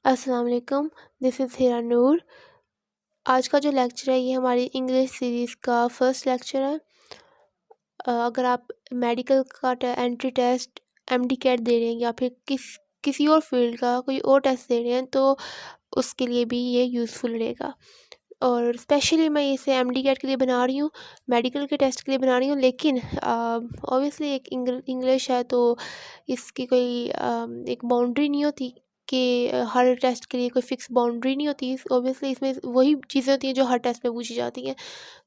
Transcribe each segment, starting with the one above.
अस्सलाम वालेकुम, this is हिरा नूर। आज का जो लेक्चर है ये हमारी इंग्लिश सीरीज़ का फर्स्ट लेक्चर है। अगर आप मेडिकल का एंट्री टेस्ट एमडी कैट दे रहे हैं या फिर किसी और फील्ड का कोई और टेस्ट दे रहे हैं तो उसके लिए भी ये यूज़फुल रहेगा। और स्पेशली मैं इसे एमडी कैट के लिए बना रही हूँ, मेडिकल के टेस्ट के लिए बना रही हूँ, लेकिन ऑब्वियसली एक इंग्लिश है तो इसकी कोई एक बाउंड्री नहीं होती कि हर टेस्ट के लिए कोई फ़िक्स बाउंड्री नहीं होती। ऑब्वियसली इसमें वही चीज़ें होती हैं जो हर टेस्ट में पूछी जाती हैं।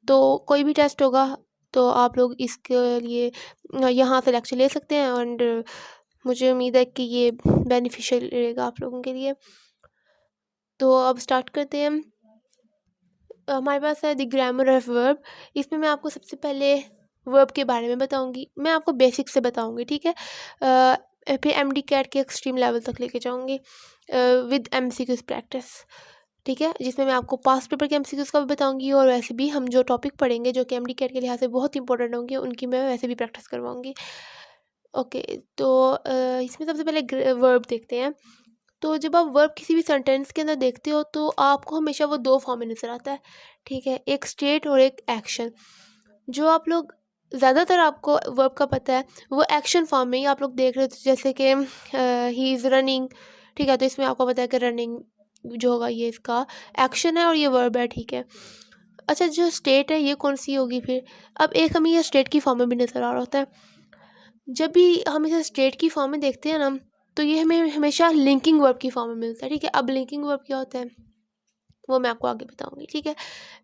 तो कोई भी टेस्ट होगा तो आप लोग इसके लिए यहाँ से लेक्चर ले सकते हैं एंड मुझे उम्मीद है कि ये बेनिफिशियल रहेगा आप लोगों के लिए। तो अब स्टार्ट करते हैं। हमारे पास है द ग्रामर ऑफ वर्ब। इसमें मैं आपको सबसे पहले वर्ब के बारे में बताऊंगी। मैं आपको बेसिक से बताऊंगी, ठीक है। फिर एमडी कैट के एक्सट्रीम लेवल तक लेके जाऊंगी विद एमसीक्यूज प्रैक्टिस, ठीक है, जिसमें मैं आपको पास्ट पेपर के एमसीक्यूज का भी बताऊंगी और वैसे भी हम जो टॉपिक पढ़ेंगे जो कि एमडी कैट के लिहाज से बहुत इंपॉर्टेंट होंगे उनकी मैं वैसे भी प्रैक्टिस करवाऊंगी। ओके, तो इसमें सबसे पहले वर्ब देखते हैं। तो जब आप वर्ब किसी भी सेंटेंस के अंदर देखते हो तो आपको हमेशा वो दो फॉर्म में नज़र आता है, ठीक है, एक स्टेट और एक एक्शन। जो आप लोग ज़्यादातर आपको वर्ब का पता है वो एक्शन फॉर्म में ही आप लोग देख रहे हो, जैसे कि ही इज़ रनिंग, ठीक है, तो इसमें आपको पता है कि रनिंग जो होगा ये इसका एक्शन है और ये वर्ब है, ठीक है। अच्छा, जो स्टेट है ये कौन सी होगी फिर? अब एक हमें ये स्टेट की फॉर्म में भी नज़र आ रहा होता है। जब भी हम इसे स्टेट की फॉर्म में देखते हैं ना तो ये हमें हमेशा लिंकिंग वर्ब की फॉर्म में मिलता है, ठीक है। अब लिंकिंग वर्ब क्या होता है वो मैं आपको आगे बताऊंगी, ठीक है।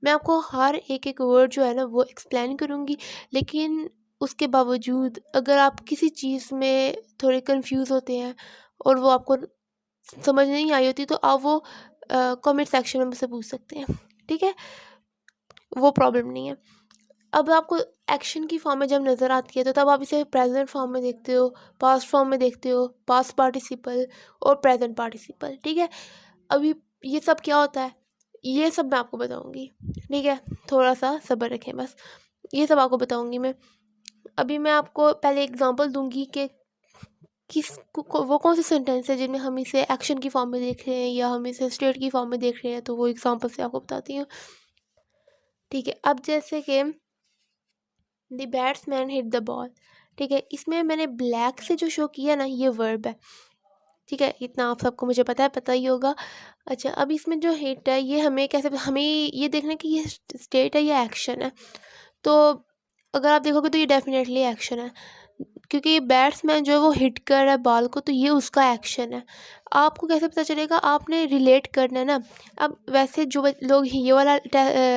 मैं आपको हर एक वर्ड जो है ना वो एक्सप्लेन करूंगी, लेकिन उसके बावजूद अगर आप किसी चीज़ में थोड़े कंफ्यूज होते हैं और वो आपको समझ नहीं आई होती तो आप वो कमेंट सेक्शन में मुझसे पूछ सकते हैं, ठीक है, वो प्रॉब्लम नहीं है। अब आपको एक्शन की फॉर्म में जब नज़र आती है तो तब आप इसे प्रेजेंट फॉर्म में देखते हो, पास्ट फॉर्म में देखते हो, पास्ट पार्टिसिपल और प्रेजेंट पार्टिसिपल, ठीक है। अभी ये सब क्या होता है ये सब मैं आपको बताऊंगी, ठीक है, थोड़ा सा सब्र रखें बस, ये सब आपको बताऊंगी मैं। अभी मैं आपको पहले एग्जांपल दूंगी कि वो कौन से सेंटेंस है जिनमें हम इसे एक्शन की फॉर्म में देख रहे हैं या हम इसे स्टेट की फॉर्म में देख रहे हैं, तो वो एग्जांपल से आपको बताती हूँ, ठीक है। अब जैसे कि the batsman hit the ball, ठीक है, इसमें मैंने ब्लैक से जो शो किया ना ये वर्ब है, ठीक है, इतना आप सबको मुझे पता ही होगा। अच्छा, अब इसमें जो हिट है ये हमें ये देखना है कि ये स्टेट है या एक्शन है। तो अगर आप देखोगे तो ये डेफिनेटली एक्शन है, क्योंकि बैट्समैन जो है वो हिट कर रहा है बॉल को तो ये उसका एक्शन है। आपको कैसे पता चलेगा? आपने रिलेट करना है ना। अब वैसे जो लोग ये वाला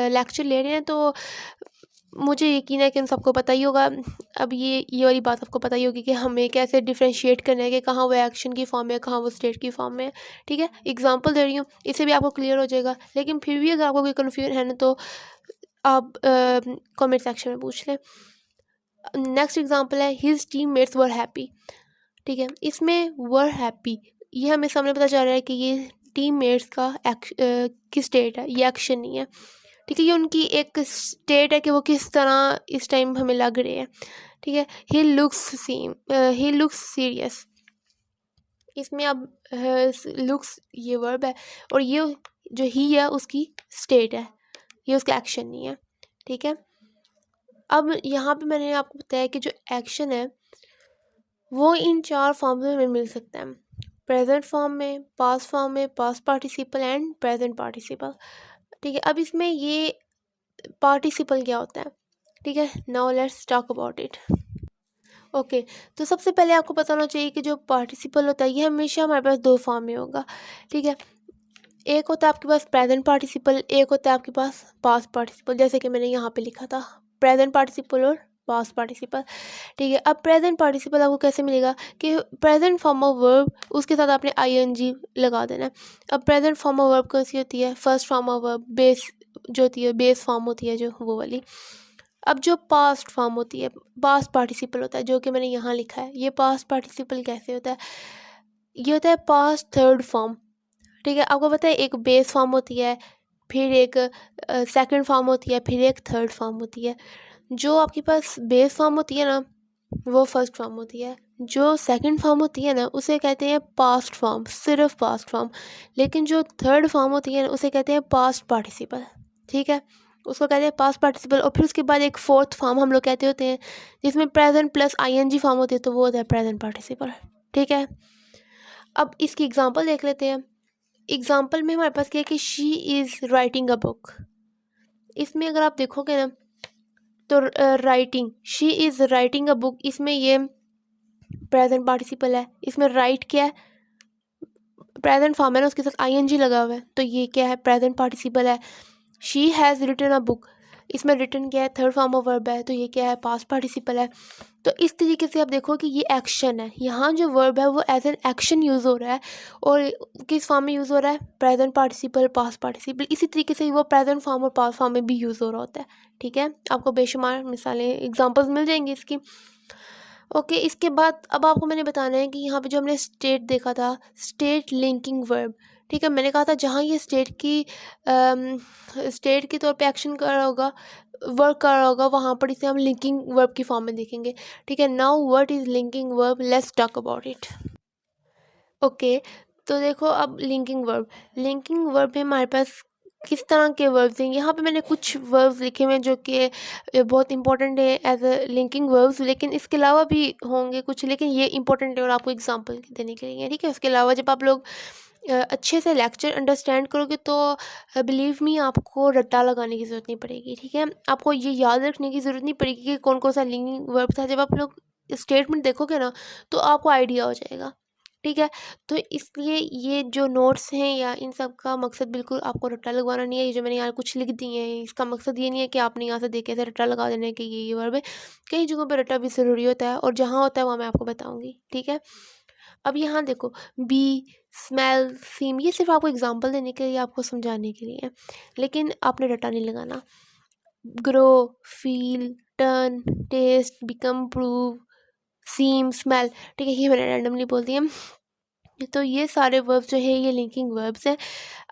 लेक्चर ले रहे हैं तो मुझे यकीन है कि उन सबको पता ही होगा। अब ये वाली बात आपको पता ही होगी कि हमें कैसे डिफरेंशिएट करना है कि कहाँ वो एक्शन की फॉर्म में है, कहाँ वो स्टेट की फॉर्म में है, ठीक है। एग्जांपल दे रही हूँ, इससे भी आपको क्लियर हो जाएगा, लेकिन फिर भी अगर आपको कोई कन्फ्यूजन है ना तो आप कमेंट सेक्शन में पूछ लें। नेक्स्ट एग्जांपल है his team mates were happy, ठीक है, इसमें वर हैप्पी ये हमें सामने पता चल रहा है कि ये टीम मेट्स का की स्टेट है, ये एक्शन नहीं है, ठीक है। ये उनकी एक स्टेट है कि वो किस तरह इस टाइम हमें लग रहे हैं, ठीक है। ही लुक्स सीरियस, इसमें अब लुक्स ये वर्ब है और ये जो ही है उसकी स्टेट है, ये उसका एक्शन नहीं है, ठीक है। अब यहाँ पे मैंने आपको बताया कि जो एक्शन है वो इन चार फॉर्म में हमें मिल सकता है, प्रेजेंट फॉर्म में, पास्ट फॉर्म में, past participle and present participle, ठीक है। अब इसमें ये पार्टिसिपल क्या होता है, ठीक है, now let's talk about it. Okay, तो सबसे पहले आपको पता होना चाहिए कि जो पार्टिसिपल होता है ये हमेशा हमारे पास दो फॉर्म में होगा, ठीक है। एक होता है आपके पास प्रेजेंट पार्टिसिपल, एक होता है आपके पास पास्ट पार्टिसिपल, जैसे कि मैंने यहाँ पे लिखा था प्रेजेंट पार्टिसिपल और पास्ट पार्टिसिपल, ठीक है। अब प्रेजेंट पार्टिसिपल आपको कैसे मिलेगा कि प्रेजेंट फॉर्म ऑफ वर्ब उसके साथ आपने आईएनजी लगा देना है। अब प्रेजेंट फॉर्म ऑफ वर्ब कौन सी होती है? First form of verb, base जो होती है, बेस फॉर्म होती है जो, वो वाली। अब जो पास्ट फॉर्म होती है, पास्ट पार्टिसिपल होता है जो कि मैंने यहाँ लिखा है, ये पास्ट पार्टिसिपल कैसे होता है? ये होता है पास्ट थर्ड फॉर्म, ठीक है। आपको पता है एक बेस फॉर्म होती है, फिर एक सेकंड फॉर्म होती है, फिर एक थर्ड फॉर्म होती है। जो आपके पास बेस फॉर्म होती है ना वो फर्स्ट फॉर्म होती है। जो सेकंड फॉर्म होती है ना उसे कहते हैं पास्ट फॉर्म, सिर्फ पास्ट फॉर्म। लेकिन जो थर्ड फॉर्म होती है ना उसे कहते हैं पास्ट पार्टिसिपल। ठीक है, उसको कहते हैं पास्ट पार्टिसिपल। और फिर उसके बाद एक फोर्थ फॉर्म हम लोग कहते होते हैं जिसमें प्रेजेंट प्लस आईएनजी फॉर्म होती है, तो वो होता है प्रेजेंट पार्टिसिपल। ठीक है, अब इसकी एग्जांपल देख लेते हैं। एग्जांपल में हमारे पास क्या है कि she is writing a book. इसमें अगर आप देखोगे ना तो writing, she is writing a book, इसमें ये प्रेजेंट पार्टिसिपल है। इसमें राइट क्या है, प्रेजेंट फॉर्म है ना, उसके साथ आईएनजी लगा हुआ है, तो ये क्या है, प्रेजेंट पार्टिसिपल है। She has written a book, इसमें रिटन क्या है, थर्ड फॉर्म ऑफ वर्ब है, तो ये क्या है, पास्ट पार्टिसिपल है। तो इस तरीके से आप देखो कि ये एक्शन है, यहाँ जो वर्ब है वो एज एन एक्शन यूज़ हो रहा है। और किस फॉर्म में यूज़ हो रहा है, प्रेजेंट पार्टिसिपल, पास्ट पार्टिसिपल। इसी तरीके से वो प्रेजेंट फॉर्म और पास्ट फॉर्म में भी यूज़ हो रहा होता है। ठीक है, आपको बेशुमार मिसालें, एग्जांपल्स मिल जाएंगी इसकी। ओके, इसके बाद अब आपको मैंने बताना है कि यहाँ पे जो हमने स्टेट देखा था, स्टेट लिंकिंग वर्ब। ठीक है, मैंने कहा था जहाँ ये स्टेट के तौर पे एक्शन कर रहा होगा, वर्क कर रहा होगा, वहाँ पर इसे हम लिंकिंग वर्ब की फॉर्म में देखेंगे। ठीक है, now what is linking verb, let's talk about it. Okay, तो देखो अब लिंकिंग वर्ब में हमारे पास किस तरह के वर्ब्स हैं। यहाँ पे मैंने कुछ वर्ब्स लिखे हुए हैं जो कि बहुत इंपॉर्टेंट है एज अ लिंकिंग वर्ब्स, लेकिन इसके अलावा भी होंगे कुछ, लेकिन ये इंपॉर्टेंट है और आपको एग्जांपल देने के लिए। ठीक है, इसके अलावा जब आप लोग अच्छे से लेक्चर अंडरस्टैंड करोगे तो बिलीव मी आपको रट्टा लगाने की ज़रूरत नहीं पड़ेगी। ठीक है, आपको ये याद रखने की ज़रूरत नहीं पड़ेगी कि कौन कौन सा लिंकिंग वर्ब था। जब आप लोग स्टेटमेंट देखोगे ना तो आपको आइडिया हो जाएगा। ठीक है, तो इसलिए ये जो नोट्स हैं या इन सब का मकसद बिल्कुल आपको रट्टा लगवाना नहीं है। ये जो मैंने यहाँ कुछ लिख दिए हैं इसका मकसद ये नहीं है कि आपने यहाँ से देख के ऐसे रट्टा लगा देना है कि ये वर्ब है। कई जगहों पे रट्टा भी ज़रूरी होता है और जहाँ होता है वहाँ मैं आपको बताऊँगी। ठीक है, अब यहाँ देखो, बी, स्मेल, सीम, ये सिर्फ आपको एग्जांपल देने के लिए, आपको समझाने के लिए है, लेकिन आपने रट्टा नहीं लगाना। Grow, feel, turn, taste, become, prove, seem, smell, ठीक है, ये मैंने रैंडमली बोल दिया। तो ये सारे वर्ब्स जो है ये लिंकिंग वर्ब्स हैं।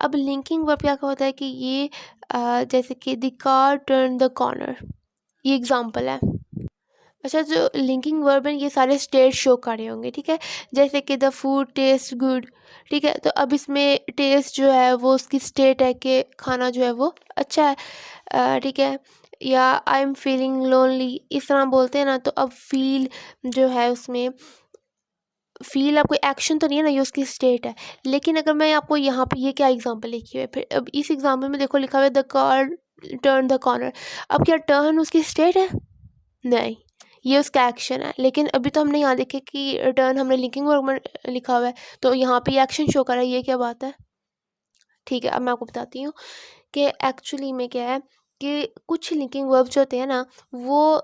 अब लिंकिंग वर्ब क्या होता है कि ये जैसे कि the car turn the corner, ये एग्जांपल है। अच्छा, जो लिंकिंग वर्ब है ये सारे स्टेट शो कर रहे होंगे। ठीक है, जैसे कि द फूड टेस्ट गुड। ठीक है, तो अब इसमें टेस्ट जो है वो उसकी स्टेट है कि खाना जो है वो अच्छा है। ठीक है, या आई एम फीलिंग लोनली, इस तरह बोलते हैं ना, तो अब फील जो है उसमें फील आपको एक्शन तो नहीं है ना, ये उसकी स्टेट है। लेकिन अगर मैं आपको यहाँ पे ये क्या एग्जांपल लिखी हुई है, फिर अब इस एग्जांपल में देखो लिखा हुआ है the car turn the corner. अब क्या टर्न उसकी स्टेट है, नहीं, ये उसका एक्शन है। लेकिन अभी तो हमने यहाँ देखे कि टर्न हमने लिंकिंग वर्ब में लिखा हुआ है, तो यहाँ पे एक्शन शो कर रहा है, ये क्या बात है। ठीक है, अब मैं आपको बताती हूँ कि एक्चुअली में क्या है कि कुछ लिंकिंग वर्ब्स जो होते हैं ना वो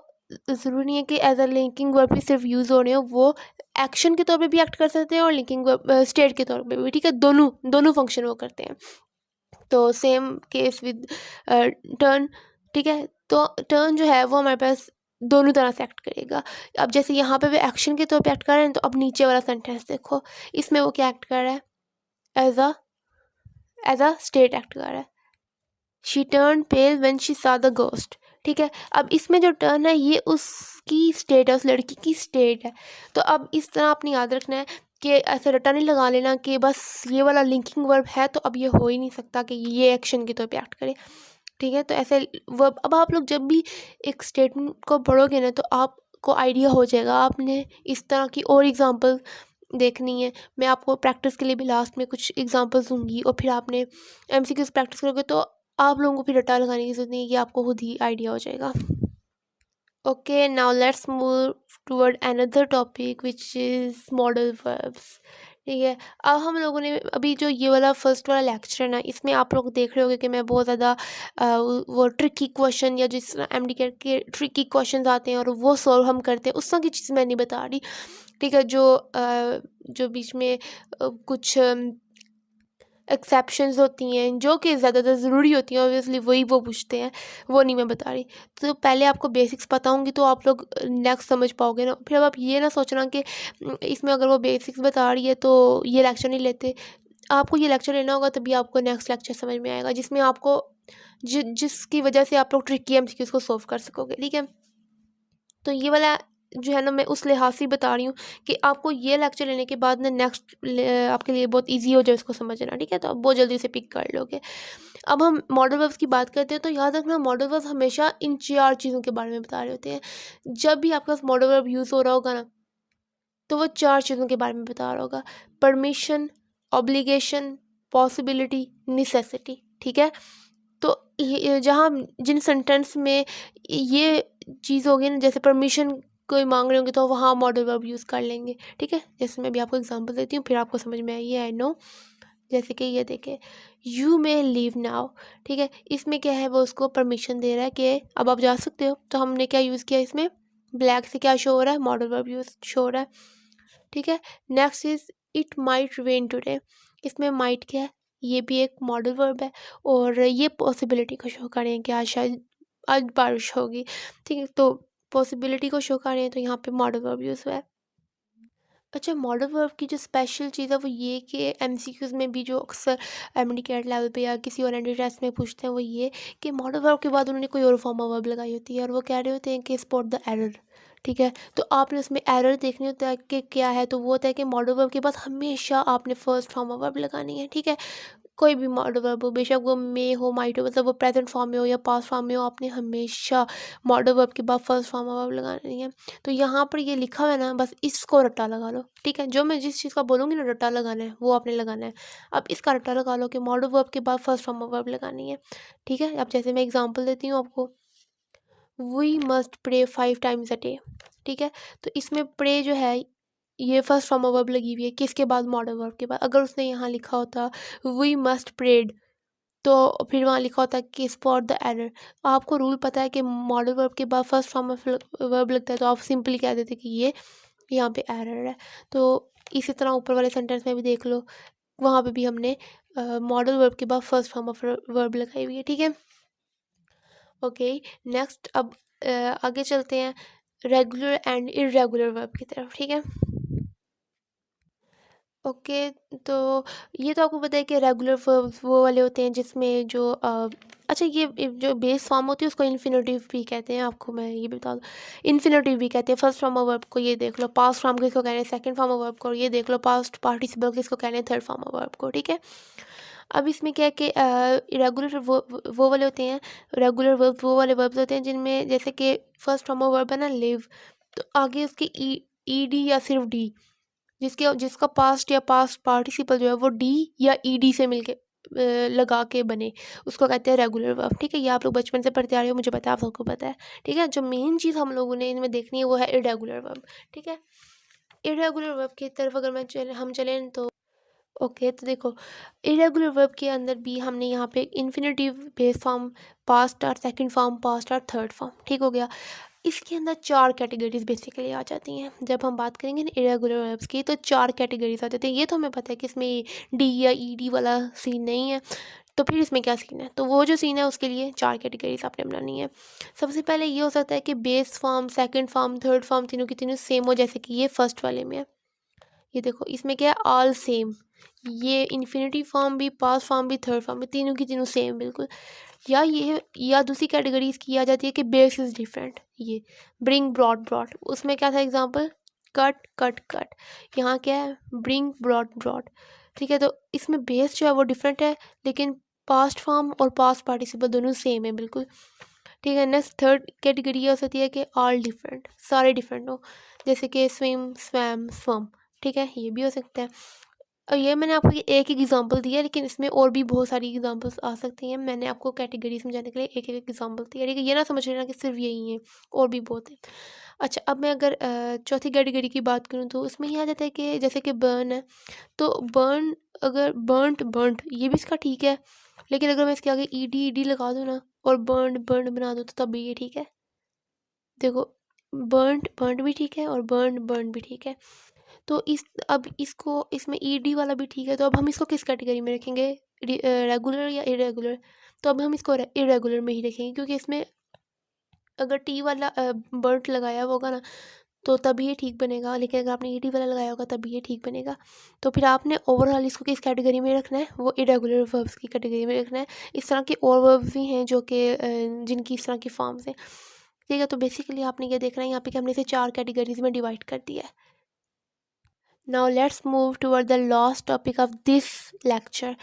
ज़रूरी नहीं है कि एज अ लिंकिंग वर्ब भी सिर्फ यूज़ हो रहे हो, वो एक्शन के तौर पे भी एक्ट कर सकते हैं और लिंकिंग वर्ब स्टेट के तौर पे भी। ठीक है, दोनों दोनों फंक्शन वो करते हैं। तो सेम केस विद टर्न। ठीक है, तो टर्न जो है वो हमारे पास दोनों तरह से एक्ट करेगा। अब जैसे यहाँ पे भी एक्शन के तौर पे एक्ट कर रहे हैं, तो अब नीचे वाला सेंटेंस देखो, इसमें वो क्या एक्ट कर रहा है, एज अ स्टेट एक्ट कर रहा है। She turned pale when she saw the ghost. ठीक है, अब इसमें जो टर्न है ये उसकी स्टेट है, उस लड़की की स्टेट है। तो अब इस तरह आपने याद रखना है कि ऐसे रट्टा नहीं लगा लेना कि बस ये वाला लिंकिंग वर्ब है तो अब ये हो ही नहीं सकता कि ये एक्शन के तौर पे एक्ट करे। ठीक है, तो ऐसे वर्ब, अब आप लोग जब भी एक स्टेटमेंट को पढ़ोगे ना तो आपको आइडिया हो जाएगा। आपने इस तरह की और एग्जांपल देखनी है, मैं आपको प्रैक्टिस के लिए भी लास्ट में कुछ एग्जांपल्स दूंगी और फिर आपने एमसीक्यूज प्रैक्टिस करोगे तो आप लोगों को फिर रट्टा लगाने की ज़रूरत नहीं है, कि आपको खुद ही आइडिया हो जाएगा। Okay, now let's move toward another topic which is modal verbs. ठीक है, अब हम लोगों ने अभी जो ये वाला फर्स्ट वाला लेक्चर है ना, इसमें आप लोग देख रहे होंगे कि मैं बहुत ज़्यादा वो ट्रिकी क्वेश्चन या जिस तरह एमडीकेट के ट्रिकी क्वेश्चन आते हैं और वो सॉल्व हम करते हैं, उस तरह की चीज़ मैं नहीं बता रही। ठीक है, जो बीच में कुछ एक्सेप्शंस होती हैं जो कि ज़्यादातर ज़रूरी होती हैं, ऑब्वियसली वही वो पूछते हैं, वो नहीं मैं बता रही। तो पहले आपको बेसिक्स पता होंगी तो आप लोग नेक्स्ट समझ पाओगे ना। फिर अब आप ये ना सोचना कि इसमें अगर वो बेसिक्स बता रही है तो ये लेक्चर नहीं लेते। आपको ये लेक्चर लेना होगा तभी आपको नेक्स्ट लेक्चर समझ में आएगा, जिसमें आपको जिसकी वजह से आप लोग ट्रिकी एमसीक्यूज़ को सॉल्व कर सकोगे। ठीक है, तो ये वाला जो है ना मैं उस लिहाज से बता रही हूँ कि आपको ये लेक्चर लेने के बाद ना नेक्स्ट आपके लिए बहुत इजी हो जाए उसको समझना, ठीक है। तो आप बहुत जल्दी से पिक कर लोगे। अब हम मॉडल वर्ब्स की बात करते हैं तो याद रखना मॉडल वर्ब्स हमेशा इन 4 चीज़ों के बारे में बता रहे होते हैं। जब भी आपके पास मॉडल वर्ब यूज़ हो रहा होगा ना तो वो 4 चीज़ों के बारे में बता रहा होगा, परमिशन, ऑब्लिगेशन, पॉसिबिलिटी, नेसेसिटी, ठीक है। तो जहाँ जिन सेंटेंस में ये चीज़ होगी ना, जैसे परमिशन कोई मांग रहे होंगे तो वहाँ मॉडल वर्ब यूज़ कर लेंगे, ठीक है। जैसे मैं अभी आपको एग्जांपल देती हूँ फिर आपको समझ में आई है, आई नो। जैसे कि ये देखें, यू मे लीव नाउ, ठीक है। इसमें क्या है, वो उसको परमिशन दे रहा है कि अब आप जा सकते हो। तो हमने क्या यूज़ किया इसमें, ब्लैक से क्या शो हो रहा है, मॉडल वर्ब यूज़ शो हो रहा है, ठीक है। Next is it might rain today, इसमें माइट क्या है, ये भी एक मॉडल वर्ब है और ये पॉसिबिलिटी को शो कर रहे हैं कि आज शायद आज बारिश होगी, ठीक है। तो पॉसिबिलिटी को शो कर रहे हैं तो यहाँ पे मॉडल वर्ब यूज़ हुआ है। अच्छा, मॉडल वर्ब की जो स्पेशल चीज़ है वो ये कि एमसीक्यूज़ में भी जो अक्सर एमडी-कैट लेवल पे या किसी और एंट्री टेस्ट में पूछते हैं वो ये कि मॉडल वर्ब के बाद उन्होंने कोई और फॉर्म ऑफ वर्ब लगाई होती है और वो कह रहे होते हैं कि स्पॉट द एरर, ठीक है। तो आपने उसमें एरर देखनी होता है कि क्या है, तो वो होता है कि मॉडल वर्ब के बाद हमेशा आपने फर्स्ट फॉर्म ऑफ वर्ब लगानी है, ठीक है। कोई भी मॉडल वर्ब हो, बेशक वो मे हो, माइट हो, मतलब वो प्रेजेंट फॉर्म में हो या पास्ट फॉर्म में हो, आपने हमेशा मॉडल वर्ब के बाद फर्स्ट फॉर्म ऑफ वर्ब लगानी है। तो यहाँ पर ये लिखा हुआ है ना, बस इसको रट्टा लगा लो, ठीक है। जो मैं जिस चीज़ का बोलूँगी ना रट्टा लगाना है वो आपने लगाना है। अब इसका रट्टा लगा लो कि मॉडल वर्ब के बाद फर्स्ट फॉर्म ऑफ वर्ब लगानी है, ठीक है। अब जैसे मैं एग्जांपल देती हूँ आपको, we must pray 5 times a day, ठीक है। तो इसमें प्रे जो है ये फर्स्ट फॉर्म ऑफ वर्ब लगी हुई है किसके बाद, मॉडल वर्ब के बाद। अगर उसने यहाँ लिखा होता वी मस्ट प्रेड तो फिर वहाँ लिखा होता है कि स्पॉट द एरर। आपको रूल पता है कि मॉडल वर्ब के बाद फर्स्ट फॉर्म ऑफ वर्ब लगता है तो आप सिंपली कह देते कि ये यहाँ पे एरर है। तो इसी तरह ऊपर वाले सेंटेंस में भी देख लो, वहाँ पे भी हमने मॉडल वर्ब के बाद फर्स्ट फॉर्म ऑफ वर्ब लगाई हुई है, ठीक है। ओके, नेक्स्ट अब आगे चलते हैं रेगुलर एंड इरेगुलर वर्ब की तरफ, ठीक है। ओके, तो ये तो आपको पता है कि रेगुलर वर्ब्स वो वाले होते हैं जिसमें जो अच्छा ये जो बेस फॉर्म होती है उसको इन्फिनेटिव भी कहते हैं, आपको मैं ये भी बता दूँ। इन्फिनेटिव भी कहते हैं फर्स्ट फॉर्म ऑफ वर्ब को, ये देख लो। पास्ट फॉर्म किसको कह रहे हैं, सेकंड फॉर्म ऑफ वर्ब को, ये देख लो। पास्ट पार्टिसिपल किसको कह रहे हैं, थर्ड फॉर्म ऑफ वर्ब को, ठीक है। अब इसमें क्या है कि रेगुलर वो वाले होते हैं, रेगुलर वर्ब वो वाले वर्ब्स होते हैं जिनमें जैसे कि फर्स्ट फॉर्म ऑफ वर्ब है ना लिव, तो आगे उसकी ई डी या सिर्फ डी, जिसका पास्ट या पास्ट पार्टिसिपल जो है वो डी या ईडी से मिलके लगा के बने, उसको कहते हैं रेगुलर वर्ब, ठीक है। ये आप लोग बचपन से पढ़ते आ रहे हो, मुझे पता है, आप लोगों को पता है, ठीक है। जो मेन चीज़ हम लोगों ने इनमें देखनी है वो है इरेगुलर वर्ब, ठीक है। इरेगुलर वर्ब की तरफ अगर हम चलें तो ओके, तो देखो इरेगुलर वर्ब के अंदर भी हमने यहाँ पे इन्फिनेटिव, बेस फॉर्म, पास्ट और सेकंड फॉर्म, पास्ट और थर्ड फॉर्म, ठीक हो गया। इसके अंदर 4 कैटेगरीज बेसिकली आ जाती हैं। जब हम बात करेंगे ना इरेगुलर वर्ब्स की तो 4 कैटेगरीज आ जाती हैं। ये तो हमें पता है कि इसमें डी या ईडी वाला सीन नहीं है, तो फिर इसमें क्या सीन है, तो वो जो सीन है उसके लिए 4 कैटेगरीज आपने बनानी है। सबसे पहले ये हो सकता है कि base form, second form, third form तीनों की तीनों सेम हो, जैसे कि ये फर्स्ट वाले में है। ये देखो इसमें क्या है, ऑल सेम। ये इन्फिनिटी फॉर्म भी, पास्ट फॉर्म भी, थर्ड फॉर्म भी, तीनों की तीनों सेम बिल्कुल। या दूसरी कैटेगरी इसकी आ जाती है कि बेस इज़ डिफरेंट। ये ब्रिंग, ब्रॉड, ब्रॉड, उसमें क्या था एग्जांपल, कट, कट, कट। यहाँ क्या है, ब्रिंग, ब्रॉड, ब्रॉड, ठीक है। तो इसमें बेस जो है वो डिफरेंट है, लेकिन पास्ट फॉर्म और पास्ट पार्टिसिपल दोनों सेम है बिल्कुल, ठीक है। नेक्स्ट थर्ड कैटेगरी ये हो सकती है कि ऑल डिफरेंट, सारे डिफरेंट हो, जैसे कि स्विम, स्वैम, स्वम, ठीक है, ये भी हो सकता है। और ये मैंने आपको ये एक एग्जांपल दिया है, लेकिन इसमें और भी बहुत सारी एग्जांपल्स आ सकती हैं। मैंने आपको कैटेगरी समझाने के लिए एक एक एग्जांपल दिया, ठीक है। ये ना समझ लेना कि सिर्फ यही है, और भी बहुत है। अच्छा, अब मैं अगर चौथी कैटेगरी की बात करूँ तो उसमें ये आ जाता है कि जैसे कि बर्न है, तो बर्न, अगर बर्नट, बर्नट, ये भी इसका ठीक है, लेकिन अगर मैं इसके आगे ईडी लगा दूँ ना और बर्न बर्न बना दूँ तो तब भी ये ठीक है। देखो, बर्नट बर्नट भी ठीक है और बर्न बर्न भी ठीक है। तो अब इसको इसमें ईडी वाला भी ठीक है, तो अब हम इसको किस कैटेगरी में रखेंगे, रेगुलर या इरेगुलर। तो अब हम इसको इरेगुलर में ही रखेंगे, क्योंकि इसमें अगर टी वाला बर्ट लगाया हुआ होगा ना तो तभी ये ठीक बनेगा, लेकिन अगर आपने ईडी वाला लगाया होगा तभी ये ठीक बनेगा। तो फिर आपने ओवरऑल इसको किस कैटेगरी में रखना है, वो इरेगुलर वर्ब्स की कैटेगरी में रखना है। इस तरह के और वर्ब्स भी हैं जो कि जिनकी इस तरह की फॉर्म्स हैं। ठीक है। तो बेसिकली आपने ये देखना है यहाँ पे कि हमने इसे 4 कैटेगरीज में डिवाइड कर दिया है। Now let's move toward the last topic of this lecture.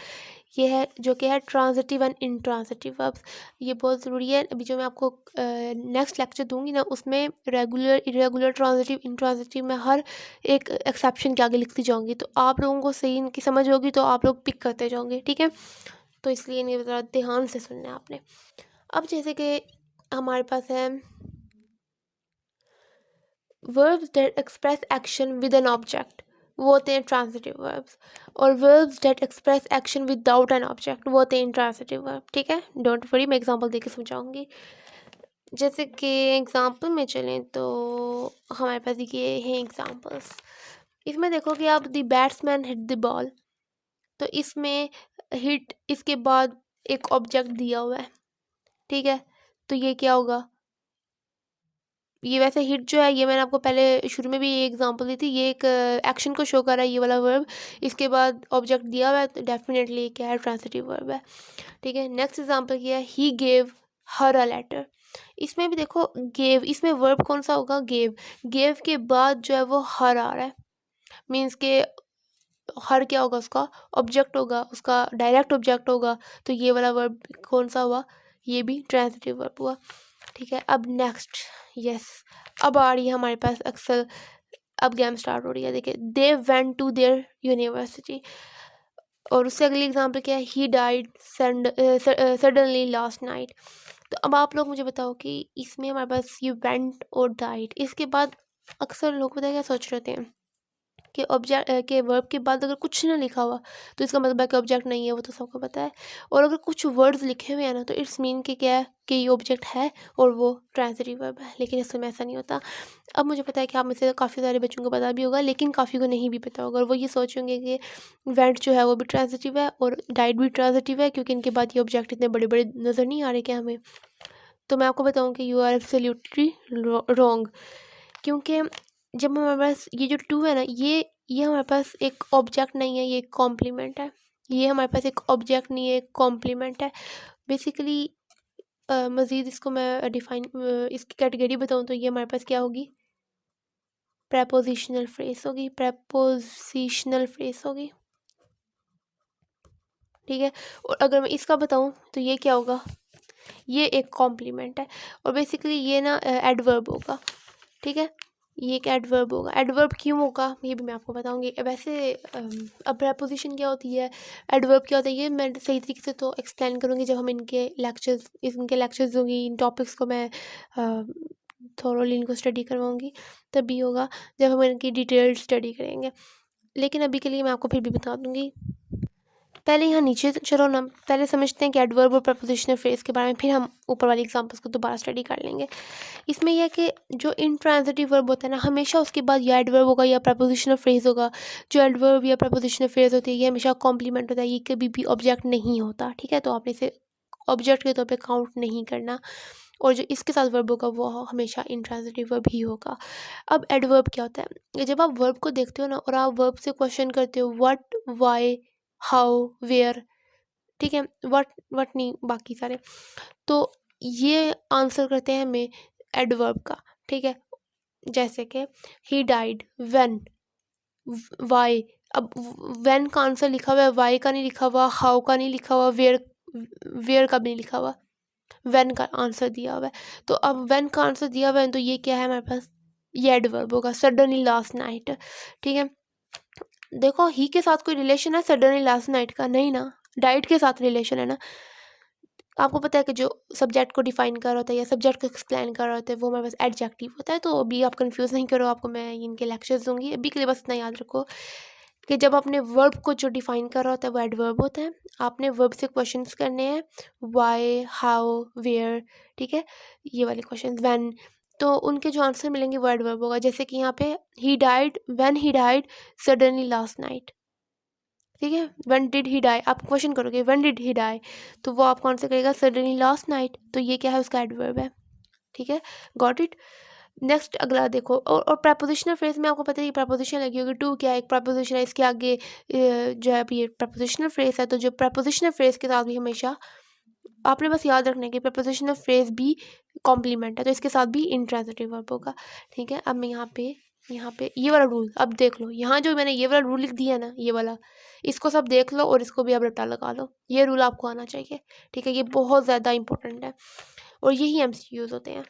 ये है जो कि है ट्रांजिटिव एंड इंट्रांजिटिव वर्ब्स। ये बहुत ज़रूरी है। अभी जो मैं आपको नेक्स्ट लेक्चर दूंगी ना, उसमें रेगुलर, इरेगुलर, ट्रांजिटिव, इंट्रांजिटिव में हर एक एक्सेप्शन के आगे लिखती जाऊंगी, तो आप लोगों को सही इनकी समझ होगी तो आप लोग पिक करते जाओगे, ठीक है। तो इसलिए इन्हें ज़रा ध्यान से सुनना है आपने। अब जैसे कि हमारे पास है verbs that express action with an object, वो होते हैं ट्रांजिटिव वर्ब्स। और verbs that express action without an object, वो होते हैं इंट्रांजिटिव वर्ब, ठीक है। डोंट वरी, मैं एग्जांपल देके समझाऊंगी। जैसे कि एग्जांपल में चलें तो हमारे पास ये हैं एग्जांपल्स। इसमें देखो कि आप the batsman hit the ball, तो इसमें हिट इसके बाद एक ऑब्जेक्ट दिया हुआ है, ठीक है। तो ये क्या होगा, ये वैसे हिट जो है, ये मैंने आपको पहले शुरू में भी ये एग्जांपल दी थी, ये एक एक्शन को शो कर रहा है, ये वाला वर्ब। इसके बाद ऑब्जेक्ट दिया हुआ है, तो डेफिनेटली क्या है, ट्रांजिटिव वर्ब है, ठीक है। नेक्स्ट एग्जांपल किया है, he gave her a letter. इसमें भी देखो गेव, इसमें वर्ब कौन सा होगा, गेव। गेव के बाद जो है वो हर आ रहा है, मीन्स के हर क्या होगा, उसका ऑब्जेक्ट होगा, उसका डायरेक्ट ऑब्जेक्ट होगा। तो ये वाला वर्ब कौन सा हुआ, ये भी ट्रांजिटिव वर्ब हुआ, ठीक है। अब नेक्स्ट, यस, अब आ रही है हमारे पास अक्सर, अब गेम स्टार्ट हो रही है। देखिए, they went to their university, और उससे अगली एग्जांपल क्या है, he died suddenly last night. तो अब आप लोग मुझे बताओ कि इसमें हमारे पास ये वेंट और डाइड, इसके बाद अक्सर लोग पता है क्या सोच रहे हैं कि ऑब्जेक्ट के वर्ब के बाद अगर कुछ ना लिखा हुआ तो इसका मतलब है कि ऑब्जेक्ट नहीं है, वो तो सबको पता है। और अगर कुछ वर्ड्स लिखे हुए हैं ना, तो इट्स मीन कि क्या है कि ये ऑब्जेक्ट है और वो ट्रांजिटिव वर्ब है। लेकिन इसमें ऐसा नहीं होता। अब मुझे पता है कि आप में से काफ़ी सारे बच्चों को पता भी होगा, लेकिन काफ़ी को नहीं भी पता होगा, और वो ये सोचेंगे कि वेंट जो है वो भी ट्रांजिटिव है और डाइड भी ट्रांजिटिव है, क्योंकि इनके बाद ये ऑब्जेक्ट इतने बड़े बड़े नज़र नहीं आ रहे क्या हमें। तो मैं आपको बताऊँ कि यू आर एब्सोल्युटली रॉन्ग, क्योंकि जब हमारे पास ये जो टू है ना, ये हमारे पास एक ऑब्जेक्ट नहीं है, ये एक कॉम्प्लीमेंट है। ये हमारे पास एक ऑब्जेक्ट नहीं है, एक कॉम्प्लीमेंट है बेसिकली। मज़ीद इसको मैं डिफाइन, इसकी कैटेगरी बताऊँ तो ये हमारे पास क्या होगी, प्रेपोजिशनल फ्रेज होगी, प्रेपोजिशनल फ्रेज होगी, ठीक है। और अगर मैं इसका बताऊँ तो ये क्या होगा, ये एक कॉम्प्लीमेंट है, और बेसिकली ये ना एडवर्ब होगा, ठीक है। ये एक एडवर्ब होगा। एडवर्ब क्यों होगा ये भी मैं आपको बताऊंगी। वैसे अब प्रेपोजिशन क्या होती है, एडवर्ब क्या होता है, ये मैं सही तरीके से तो एक्सप्लेन करूँगी जब हम इनके लेक्चर्स दूँगी, इन टॉपिक्स को मैं थोरोली इनको स्टडी करवाऊँगी, तभी होगा जब हम इनकी डिटेल्ड स्टडी करेंगे। लेकिन अभी के लिए मैं आपको फिर भी बता दूँगी। पहले यहाँ नीचे चलो ना, पहले समझते हैं कि एडवर्ब और प्रपोजिशनल फ्रेज के बारे में, फिर हम ऊपर वाली एग्जांपल्स को दोबारा स्टडी कर लेंगे। इसमें यह है कि जो इंट्रांजिटिव वर्ब होता है ना, हमेशा उसके बाद या एडवर्ब होगा या प्रपोजिशनल फ्रेज होगा। जो एडवर्ब या प्रपोजिशनल फ्रेज होती है ये हमेशा कॉम्प्लीमेंट होता है, ये कभी भी ऑब्जेक्ट नहीं होता, ठीक है। तो आपने इसे ऑब्जेक्ट के तौर पर काउंट नहीं करना, और जो इसके साथ वर्ब होगा वो हमेशा इंट्रांजिटिव वर्ब ही होगा। अब एडवर्ब क्या होता है, जब आप वर्ब को देखते हो ना और आप वर्ब से क्वेश्चन करते हो, व्हाट, व्हाई, हाउ, वेयर, ठीक है, व्हाट नहीं, बाकी सारे, तो ये आंसर करते हैं हमें एडवर्ब का, ठीक है। जैसे कि ही डाइड, व्हेन, वाई। अब व्हेन का आंसर लिखा हुआ है, वाई का नहीं लिखा हुआ, हाउ का नहीं लिखा हुआ, वेयर का भी नहीं लिखा हुआ, व्हेन का आंसर दिया हुआ है। तो अब व्हेन का आंसर दिया हुआ है तो ये क्या है हमारे पास, ये एडवर्ब होगा। सडनली लास्ट नाइट, ठीक है। देखो ही के साथ कोई रिलेशन है सडनली लास्ट नाइट का, नहीं ना, डाइट के साथ रिलेशन है ना। आपको पता है कि जो सब्जेक्ट को डिफाइन कर रहा होता है या सब्जेक्ट को एक्सप्लेन कर रहा होता है वो हमारे पास एडजेक्टिव होता है। तो अभी आप कंफ्यूज नहीं करो, आपको मैं इनके लेक्चर्स दूंगी। अभी के लिए बस इतना याद रखो कि जब आपने वर्ब को जो डिफाइन कर रहा होता है वो एडवर्ब होता है। आपने वर्ब से क्वेश्चंस करने हैं, व्हाई, हाउ, वेयर, ठीक है, ये वाले क्वेश्चन, व्हेन, तो उनके जो आंसर मिलेंगे वो एडवर्ब होगा। जैसे कि यहाँ पे he died, when he died suddenly last night, ठीक है। व्हेन डिड ही डाई, आप क्वेश्चन करोगे व्हेन डिड ही डाई, तो वो आपको आंसर करेगा सडनली लास्ट नाइट, तो ये क्या है, उसका एडवर्ब है, ठीक है। Got it. नेक्स्ट अगला देखो, और प्रपोजिशनल फ्रेज में आपको पता है प्रपोजिशन लगी होगी, टू क्या है, एक प्रपोजिशन है, इसके आगे जो है ये प्रपोजिशनल फ्रेज है। तो जो प्रपोजिशनल फ्रेज के साथ भी हमेशा आपने बस याद रखना है कि प्रपोजिशनल फ्रेज भी कॉम्प्लीमेंट है, तो इसके साथ भी इंट्रांजिटिव वर्ब होगा। ठीक है, अब मैं यहाँ पे ये वाला रूल अब देख लो। यहाँ जो मैंने ये वाला रूल लिख दिया ना, ये वाला, इसको सब देख लो और इसको भी आप रट्टा लगा लो। ये रूल आपको आना चाहिए। ठीक है, ये बहुत ज़्यादा इंपॉर्टेंट है और यही MCQs होते हैं।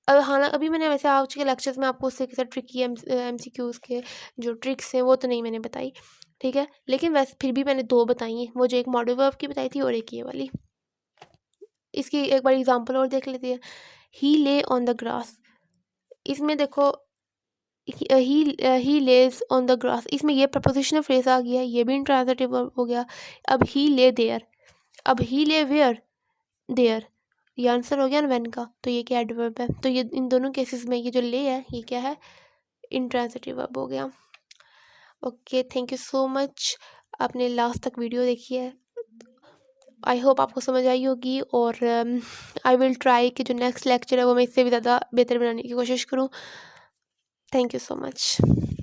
हालांकि अभी मैंने वैसे आज के लेक्चर्स में आपको उससे ट्रिकी MCQs के जो ट्रिक्स हैं वो तो नहीं मैंने बताई। ठीक है, लेकिन वैसे फिर भी मैंने 2 बताई हैं, वो जो एक मॉडल वर्ब की बताई थी और एक ये वाली। इसकी एक बार एग्जांपल और देख लेते हैं। ही ले ऑन द ग्रास, इसमें देखो ही लेज ऑन द ग्रास, इसमें ये प्रपोजिशनल फ्रेज आ गया, ये भी इंट्रांजिटिव वर्ब हो गया। अब ही ले देयर, अब ही ले वेयर, देयर, ये आंसर हो गया ना व्हेन का, तो ये क्या एडवर्ब है। तो ये इन दोनों केसेस में ये जो ले है ये क्या है, इंट्रांजिटिव वर्ब हो गया। Okay, thank you so much, आपने लास्ट तक वीडियो देखी है। आई होप आपको समझ आई होगी और आई विल ट्राई कि जो नेक्स्ट लेक्चर है वो मैं इससे भी ज़्यादा बेहतर बनाने की कोशिश करूँ। Thank you so much.